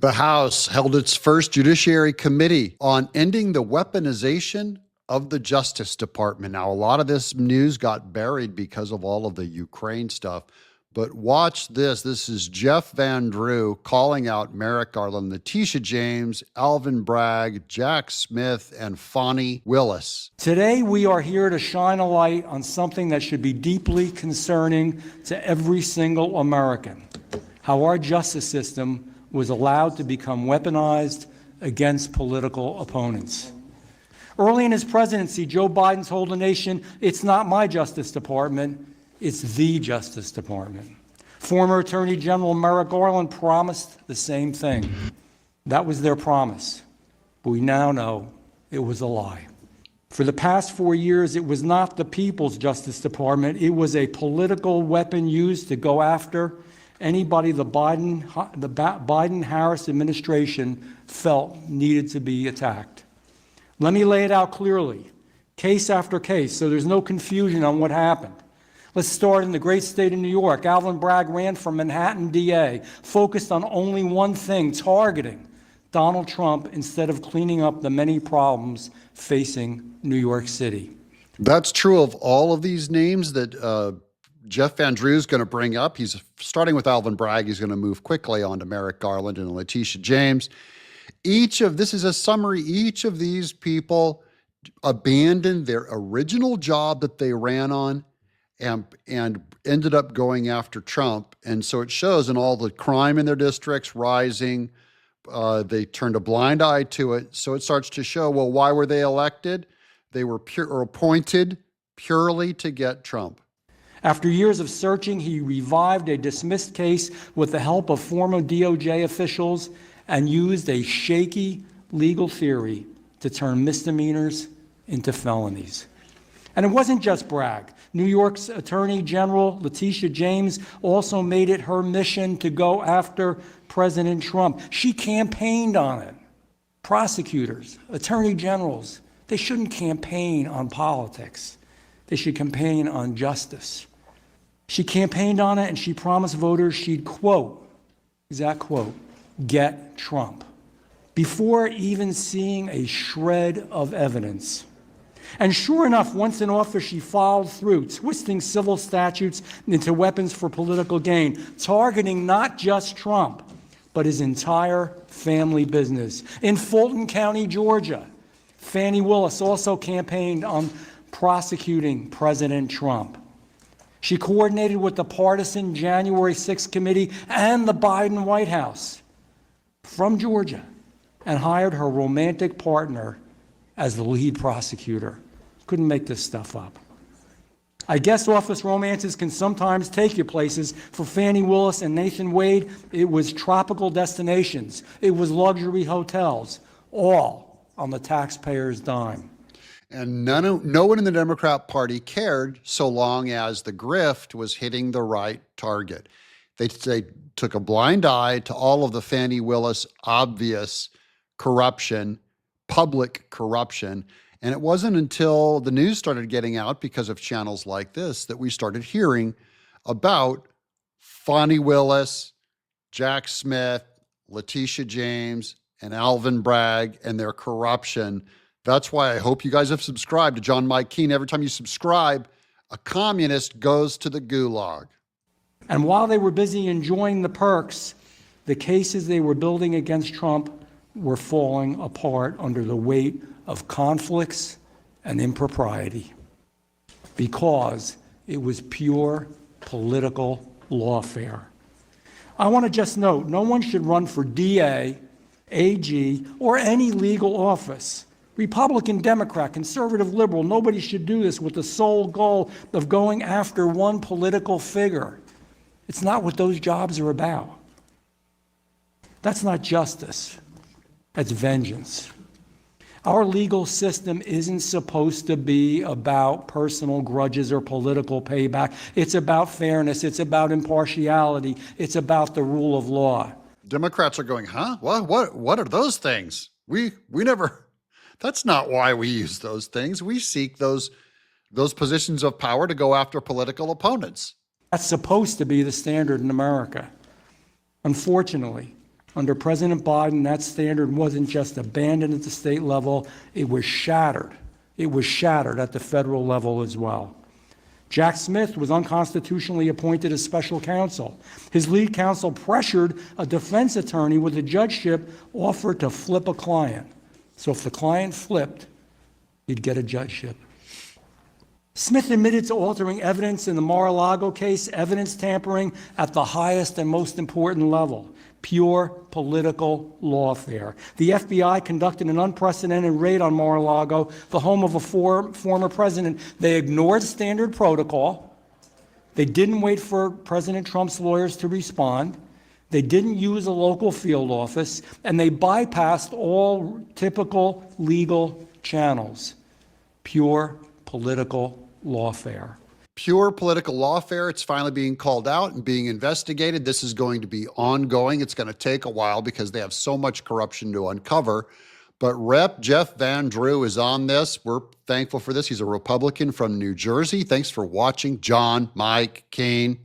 The House held its first Judiciary Committee on ending the weaponization of the Justice Department. Now, a lot of this news got buried because of all of the Ukraine stuff, but watch this. This is Jeff Van Drew calling out Merrick Garland, Letitia James, Alvin Bragg, Jack Smith, and Fani Willis. Today, we are here to shine a light on something that should be deeply concerning to every single American: how our justice system was allowed to become weaponized against political opponents. Early in his presidency, Joe Biden told the nation, "It's not my Justice Department, it's the Justice Department." Former Attorney General Merrick Garland promised the same thing. That was their promise. But we now know it was a lie. For the past 4 years, it was not the people's Justice Department. It was a political weapon used to go after anybody the Biden-Harris administration felt needed to be attacked. Let me lay it out clearly, case after case, so there's no confusion on what happened. Let's start in the great state of New York. Alvin Bragg ran for Manhattan DA, focused on only one thing: targeting Donald Trump instead of cleaning up the many problems facing New York City. That's true of all of these names that Jeff Van Drew is going to bring up. He's starting with Alvin Bragg. He's going to move quickly on to Merrick Garland and Letitia James. This is a summary. Each of these people abandoned their original job that they ran on and ended up going after Trump. And so it shows in all the crime in their districts rising. They turned a blind eye to it. So it starts to show, well, why were they elected? They were appointed purely to get Trump. After years of searching, he revived a dismissed case with the help of former DOJ officials and used a shaky legal theory to turn misdemeanors into felonies. And it wasn't just Bragg. New York's Attorney General Letitia James also made it her mission to go after President Trump. She campaigned on it. Prosecutors, attorney generals, they shouldn't campaign on politics. They should campaign on justice. She campaigned on it, and she promised voters she'd, quote, exact quote, get Trump, before even seeing a shred of evidence. And sure enough, once in office, she followed through, twisting civil statutes into weapons for political gain, targeting not just Trump, but his entire family business. In Fulton County, Georgia, Fani Willis also campaigned on prosecuting President Trump. She coordinated with the partisan January 6th committee and the Biden White House from Georgia and hired her romantic partner as the lead prosecutor. Couldn't make this stuff up. I guess office romances can sometimes take you places. For Fani Willis and Nathan Wade, it was tropical destinations. It was luxury hotels, all on the taxpayer's dime. And no one in the Democrat Party cared so long as the grift was hitting the right target. They took a blind eye to all of the Fani Willis obvious corruption, public corruption. And it wasn't until the news started getting out because of channels like this that we started hearing about Fani Willis, Jack Smith, Letitia James, and Alvin Bragg and their corruption. That's why I hope you guys have subscribed to John Mike Keene. Every time you subscribe, a communist goes to the gulag. And while they were busy enjoying the perks, the cases they were building against Trump were falling apart under the weight of conflicts and impropriety, because it was pure political lawfare. I want to just note, no one should run for DA, AG, or any legal office. Republican, Democrat, conservative, liberal, nobody should do this with the sole goal of going after one political figure. It's not what those jobs are about. That's not justice. That's vengeance. Our legal system isn't supposed to be about personal grudges or political payback. It's about fairness. It's about impartiality. It's about the rule of law. Democrats are going, huh? What are those things? We never... That's not why we use those things. We seek those positions of power to go after political opponents. That's supposed to be the standard in America. Unfortunately, Under President Biden, that standard wasn't just abandoned at the state level, it was shattered. It was shattered at the federal level as well. Jack Smith was unconstitutionally appointed as special counsel. His lead counsel pressured a defense attorney with a judgeship offer to flip a client. So if the client flipped, he'd get a judgeship. Smith admitted to altering evidence in the Mar-a-Lago case, evidence tampering at the highest and most important level, pure political lawfare. The FBI conducted an unprecedented raid on Mar-a-Lago, the home of a former president. They ignored standard protocol. They didn't wait for President Trump's lawyers to respond. They didn't use a local field office, and they bypassed all typical legal channels. Pure political lawfare. Pure political lawfare. It's finally being called out and being investigated. This is going to be ongoing. It's going to take a while because they have so much corruption to uncover. But Rep. Jeff Van Drew is on this. We're thankful for this. He's a Republican from New Jersey. Thanks for watching. John, Mike, Kane.